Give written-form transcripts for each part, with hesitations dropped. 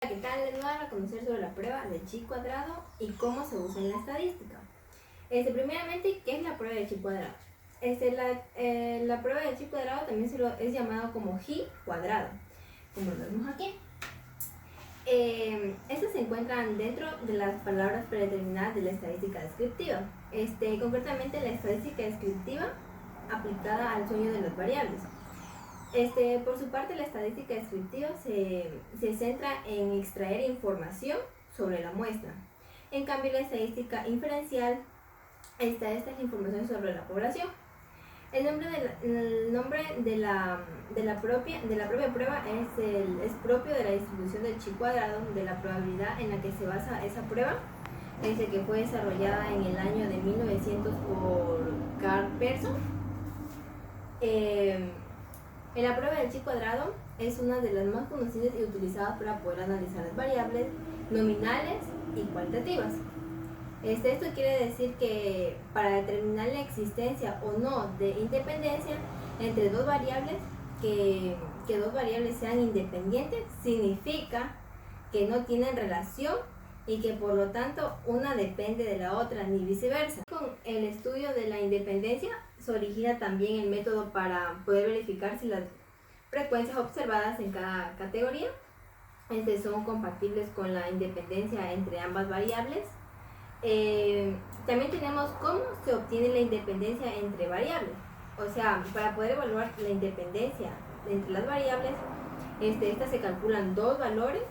¿Qué tal? Les voy a conocer sobre la prueba de chi cuadrado y cómo se usa en la estadística. Primeramente, ¿qué es la prueba de chi cuadrado? La prueba de chi cuadrado también es llamado como chi cuadrado, como lo vemos aquí. Estas se encuentran dentro de las palabras predeterminadas de la estadística descriptiva. Concretamente, la estadística descriptiva aplicada al sueño de las variables. Por su parte, la estadística descriptiva se centra en extraer información sobre la muestra. En cambio, la estadística inferencial, esta es la información sobre la población. El nombre de la propia prueba es propio de la distribución del chi cuadrado, de la probabilidad en la que se basa esa prueba, que fue desarrollada en el año de 1900 por Carl Pearson. La prueba del chi cuadrado es una de las más conocidas y utilizadas para poder analizar las variables nominales y cualitativas. Esto quiere decir que para determinar la existencia o no de independencia entre dos variables, que dos variables sean independientes, significa que no tienen relación y que por lo tanto una depende de la otra, ni viceversa. Con el estudio de la independencia se origina también el método para poder verificar si las frecuencias observadas en cada categoría son compatibles con la independencia entre ambas variables. También tenemos cómo se obtiene la independencia entre variables. O sea, para poder evaluar la independencia entre las variables, estas se calculan dos valores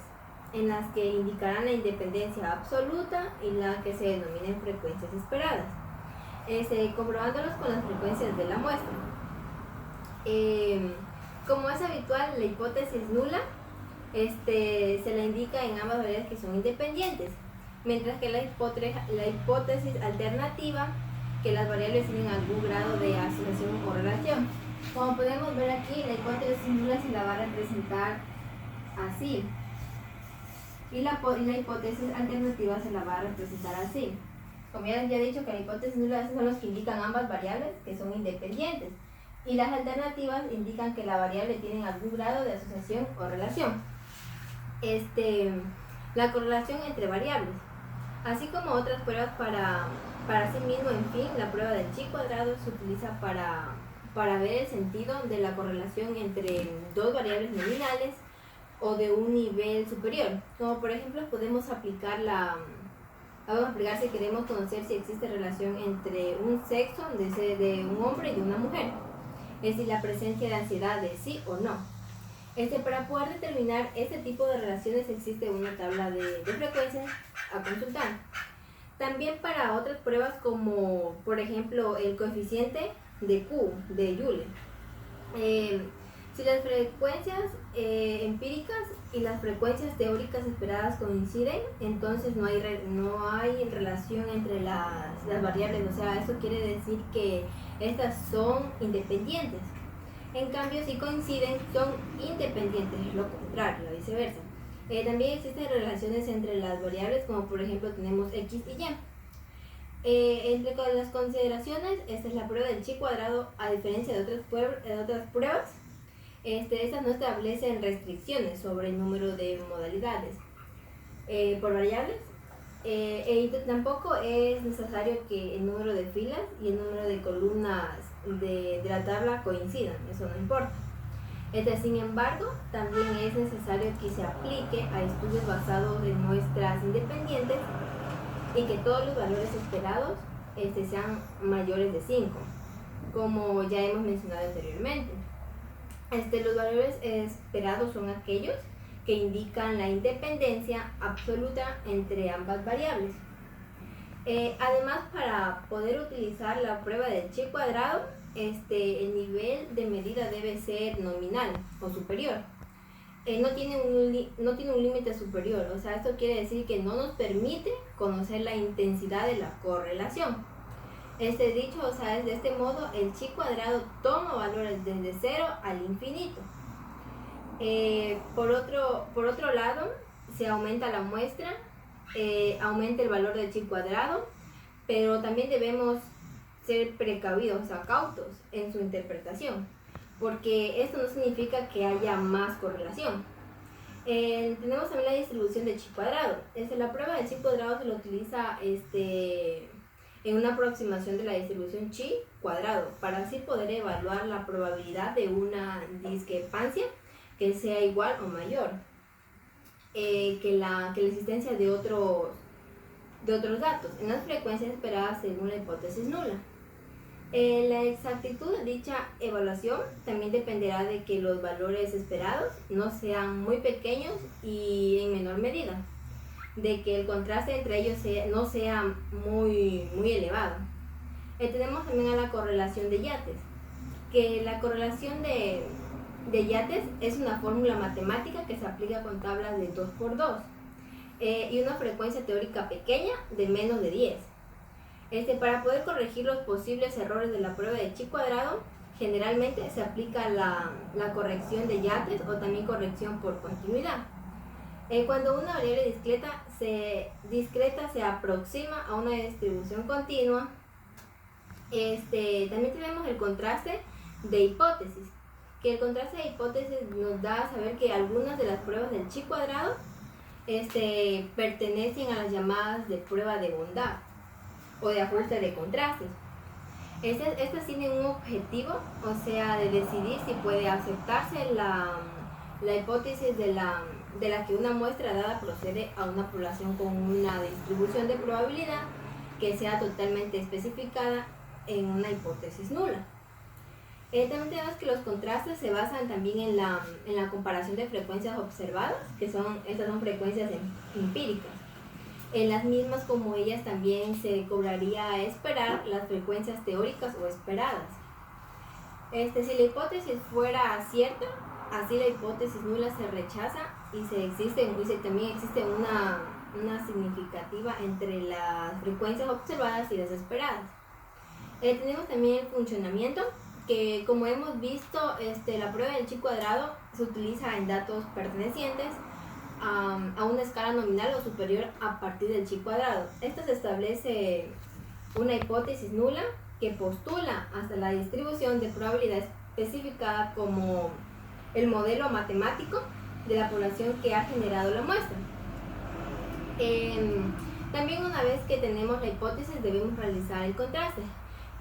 en las que indicarán la independencia absoluta y la que se denominan frecuencias esperadas, comprobándolos con las frecuencias de la muestra. Como es habitual, la hipótesis nula se la indica en ambas variables que son independientes, mientras que la hipótesis alternativa, que las variables tienen algún grado de asociación o relación. Como podemos ver aquí, la hipótesis nula se la va a representar así, y la hipótesis alternativa se la va a representar así. Como ya he dicho, que la hipótesis nula son los que indican ambas variables que son independientes, y las alternativas indican que la variable tiene algún grado de asociación o relación. La correlación entre variables, así como otras pruebas para sí mismo, en fin, la prueba del chi cuadrado se utiliza para ver el sentido de la correlación entre dos variables nominales o de un nivel superior. Como por ejemplo podemos aplicar si queremos conocer si existe relación entre un sexo de un hombre y de una mujer, es decir, la presencia de ansiedad de sí o no. Para poder determinar este tipo de relaciones existe una tabla de frecuencias a consultar. También para otras pruebas, como por ejemplo el coeficiente de Q de Joule. Si las frecuencias empíricas y las frecuencias teóricas esperadas coinciden, entonces no hay relación entre las variables. O sea, eso quiere decir que estas son independientes. En cambio, si coinciden, son independientes, es lo contrario, la viceversa. También existen relaciones entre las variables, como por ejemplo tenemos X y Y. Entre las consideraciones, esta es la prueba del chi cuadrado, a diferencia de otras pruebas. Estas no establecen restricciones sobre el número de modalidades por variables, y tampoco es necesario que el número de filas y el número de columnas de la tabla coincidan, eso no importa. Sin embargo, también es necesario que se aplique a estudios basados en muestras independientes y que todos los valores esperados sean mayores de 5, como ya hemos mencionado anteriormente. Los valores esperados son aquellos que indican la independencia absoluta entre ambas variables. Además, para poder utilizar la prueba del chi cuadrado, el nivel de medida debe ser nominal o superior. No tiene un límite superior, o sea, esto quiere decir que no nos permite conocer la intensidad de la correlación. Dicho, o sea, de este modo el chi cuadrado toma valores desde 0 al infinito. Por otro lado, se aumenta la muestra, aumenta el valor del chi cuadrado, pero también debemos ser precavidos, o sea, cautos en su interpretación, porque esto no significa que haya más correlación. Tenemos también la distribución de chi cuadrado. La prueba de chi cuadrado se lo utiliza en una aproximación de la distribución chi cuadrado para así poder evaluar la probabilidad de una discrepancia que sea igual o mayor que la existencia de otros datos en las frecuencias esperadas según la hipótesis nula. La exactitud de dicha evaluación también dependerá de que los valores esperados no sean muy pequeños y en menor medida, de que el contraste entre ellos no sea muy elevado. Tenemos también a la correlación de Yates, que la correlación de Yates es una fórmula matemática que se aplica con tablas de 2×2 y una frecuencia teórica pequeña de menos de 10. Para poder corregir los posibles errores de la prueba de chi cuadrado, generalmente se aplica la corrección de Yates o también corrección por continuidad. Cuando una variable discreta se aproxima a una distribución continua, también tenemos el contraste de hipótesis, que el contraste de hipótesis nos da a saber que algunas de las pruebas del chi cuadrado pertenecen a las llamadas de prueba de bondad o de ajuste de contrastes. Estas tienen un objetivo, o sea, de decidir si puede aceptarse la hipótesis de la que una muestra dada procede a una población con una distribución de probabilidad que sea totalmente especificada en una hipótesis nula. También tenemos que los contrastes se basan también en la comparación de frecuencias observadas, que estas son frecuencias empíricas. En las mismas, como ellas, también se cobraría a esperar las frecuencias teóricas o esperadas. Si la hipótesis fuera cierta, así la hipótesis nula se rechaza y también existe una significativa entre las frecuencias observadas y las esperadas. Tenemos también el funcionamiento, que como hemos visto, la prueba del chi cuadrado se utiliza en datos pertenecientes a una escala nominal o superior a partir del chi cuadrado. Esto se establece una hipótesis nula que postula hasta la distribución de probabilidad especificada como el modelo matemático de la población que ha generado la muestra. También, una vez que tenemos la hipótesis, debemos realizar el contraste.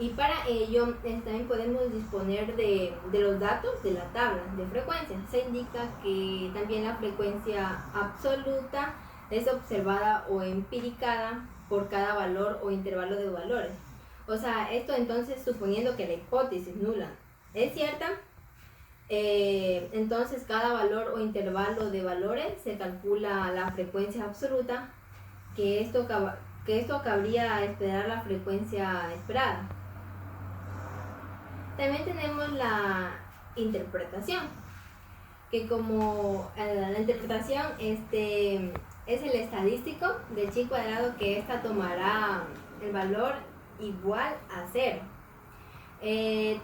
Y para ello también podemos disponer de los datos de la tabla de frecuencia. Se indica que también la frecuencia absoluta es observada o empiricada por cada valor o intervalo de valores. O sea, esto entonces suponiendo que la hipótesis nula es cierta, entonces cada valor o intervalo de valores se calcula la frecuencia absoluta, que esto cabría esperar la frecuencia esperada. También tenemos la interpretación, que como la interpretación es el estadístico de chi cuadrado, que ésta tomará el valor igual a 0.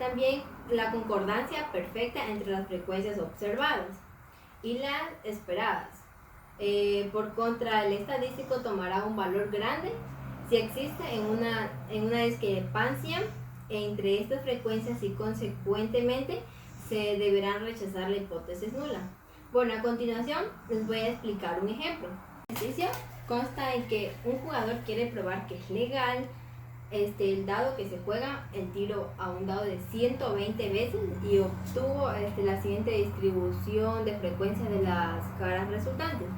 También la concordancia perfecta entre las frecuencias observadas y las esperadas. Por contra, el estadístico tomará un valor grande si existe en una discrepancia entre estas frecuencias y consecuentemente se deberán rechazar la hipótesis nula. Bueno, a continuación les voy a explicar un ejemplo. El ejercicio consta en que un jugador quiere probar que es legal el dado que se juega el tiro a un dado de 120 veces y obtuvo la siguiente distribución de frecuencia de las caras resultantes.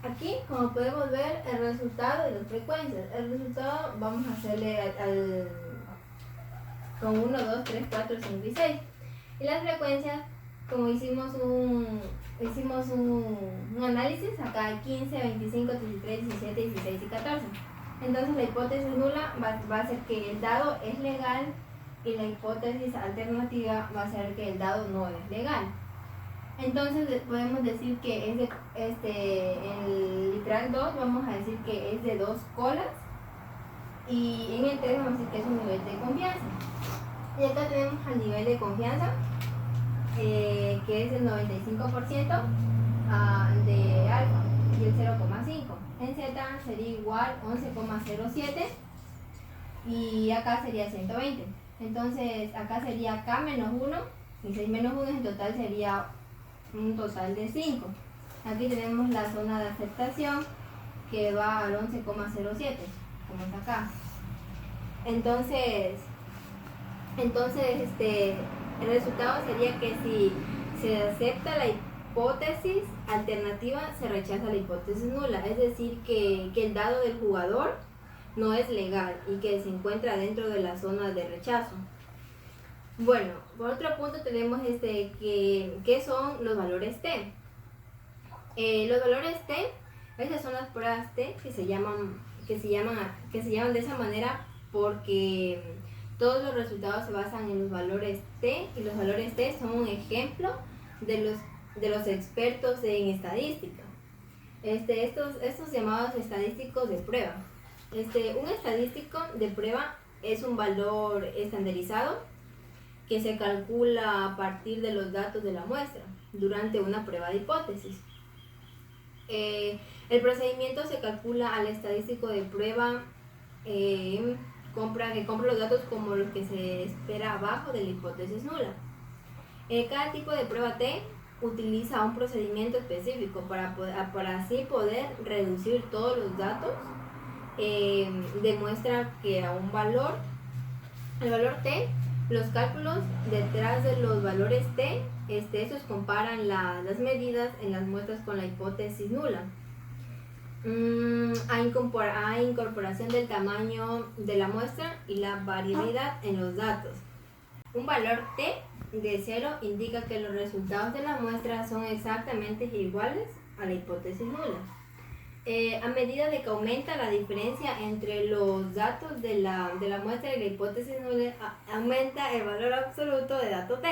Aquí, como podemos ver, el resultado de las frecuencias. El resultado vamos a hacerle con 1, 2, 3, 4, 5 y 6. Y las frecuencias, como hicimos un análisis, acá hay 15, 25, 33, 17, 16 y 14. Entonces la hipótesis nula va a ser que el dado es legal y la hipótesis alternativa va a ser que el dado no es legal. Entonces podemos decir que es el literal 2 vamos a decir que es de 2 colas y en el 3 vamos a decir que es un nivel de confianza. Y acá tenemos el nivel de confianza que es el 95% de alfa y el 0,5. En Z sería igual 11,07 y acá sería 120. Entonces acá sería K menos 1 y 6 menos 1 en total sería un total de 5. Aquí tenemos la zona de aceptación que va al 11,07, como está acá. Entonces el resultado sería que si se acepta la hipótesis alternativa, se rechaza la hipótesis nula, es decir, que el dado del jugador no es legal y que se encuentra dentro de la zona de rechazo. Bueno, por otro punto tenemos ¿qué son los valores T? Los valores T, esas son las pruebas T que se llaman de esa manera porque todos los resultados se basan en los valores T, y los valores T son un ejemplo de los expertos en estadística. Estos llamados estadísticos de prueba. Un estadístico de prueba es un valor estandarizado que se calcula a partir de los datos de la muestra durante una prueba de hipótesis. El procedimiento se calcula al estadístico de prueba que compra los datos como los que se espera abajo de la hipótesis nula. Cada tipo de prueba T utiliza un procedimiento específico para así poder reducir todos los datos. Demuestra que a el valor T, los cálculos detrás de los valores T, estos comparan las medidas en las muestras con la hipótesis nula. Hay incorporación del tamaño de la muestra y la variabilidad en los datos. Un valor T de 0 indica que los resultados de la muestra son exactamente iguales a la hipótesis nula. A medida de que aumenta la diferencia entre los datos de la muestra y la hipótesis nula, aumenta el valor absoluto de dato T.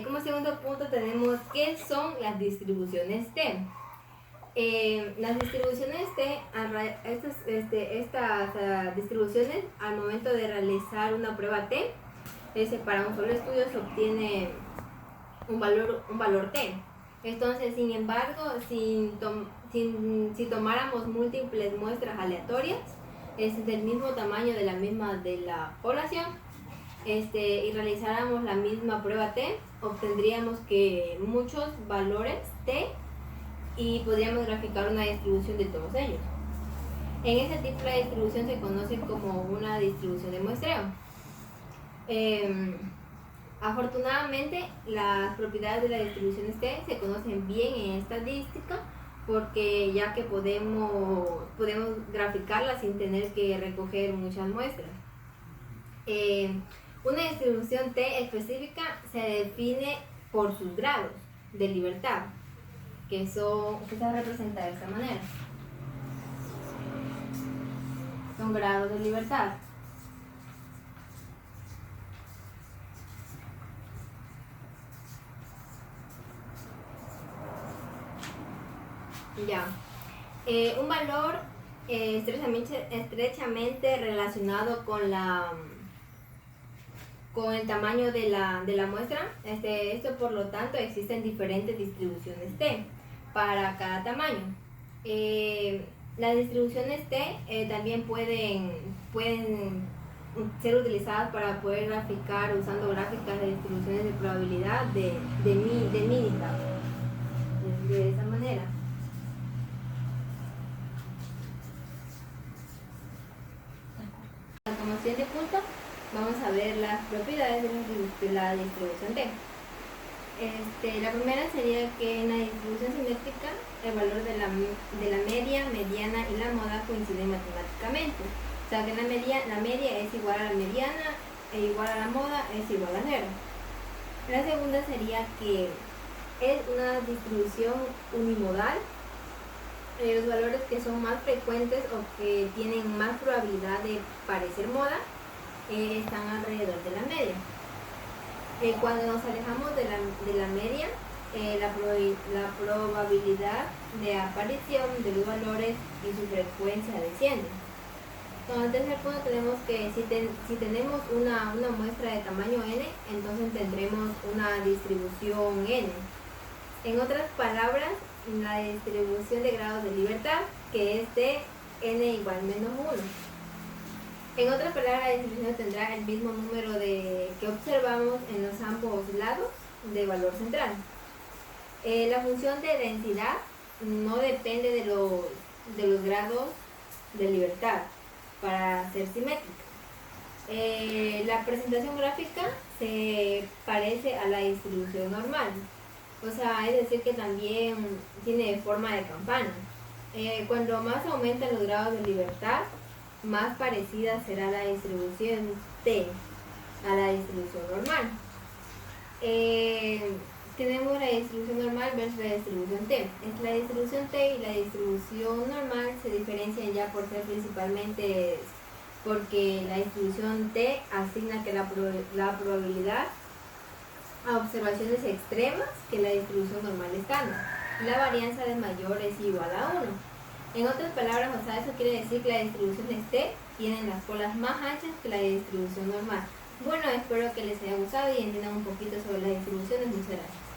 Como segundo punto tenemos ¿qué son las distribuciones T? Las distribuciones T, estas distribuciones al momento de realizar una prueba T, para un solo estudio se obtiene un valor T. Entonces, sin embargo, si tomáramos múltiples muestras aleatorias del mismo tamaño de la población, y realizáramos la misma prueba T, obtendríamos que muchos valores T y podríamos graficar una distribución de todos ellos. En ese tipo de distribución se conoce como una distribución de muestreo. Afortunadamente, las propiedades de las distribuciones T se conocen bien en estadística porque ya que podemos graficarlas sin tener que recoger muchas muestras. Una distribución T específica se define por sus grados de libertad, que se representa de esta manera. Son grados de libertad. Ya. Un valor estrechamente relacionado con el tamaño de la muestra. Esto por lo tanto existen diferentes distribuciones T para cada tamaño. Las distribuciones T también pueden ser utilizadas para poder graficar usando gráficas de distribuciones de probabilidad de Minitab, de esa manera. Como siguiente punto, vamos a ver las propiedades de la distribución T. La primera sería que en la distribución simétrica el valor de la media, mediana y la moda coinciden matemáticamente. O sea que la media es igual a la mediana e igual a la moda es igual a 0. La segunda sería que es una distribución unimodal. Los valores que son más frecuentes o que tienen más probabilidad de parecer moda están alrededor de la media. Cuando nos alejamos de la media, la probabilidad de aparición de los valores y su frecuencia desciende. Como tercer punto tenemos que si tenemos una muestra de tamaño n, entonces tendremos una distribución n. En otras palabras, la distribución de grados de libertad, que es de n igual menos 1. En otras palabras, la distribución tendrá el mismo número que observamos en los ambos lados de valor central. La función de densidad no depende de los grados de libertad para ser simétrica. La presentación gráfica se parece a la distribución normal, o sea, es decir que también tiene forma de campana. Cuando más aumentan los grados de libertad, más parecida será la distribución T a la distribución normal. Tenemos la distribución normal versus la distribución T. La distribución T y la distribución normal se diferencian ya por ser principalmente porque la distribución T asigna que la probabilidad a observaciones extremas que la distribución normal estándar. La varianza de mayor es igual a 1. En otras palabras, o sea, eso quiere decir que las distribuciones T tienen las colas más anchas que la distribución normal. Bueno, espero que les haya gustado y entiendan un poquito sobre las distribuciones. Muchas gracias.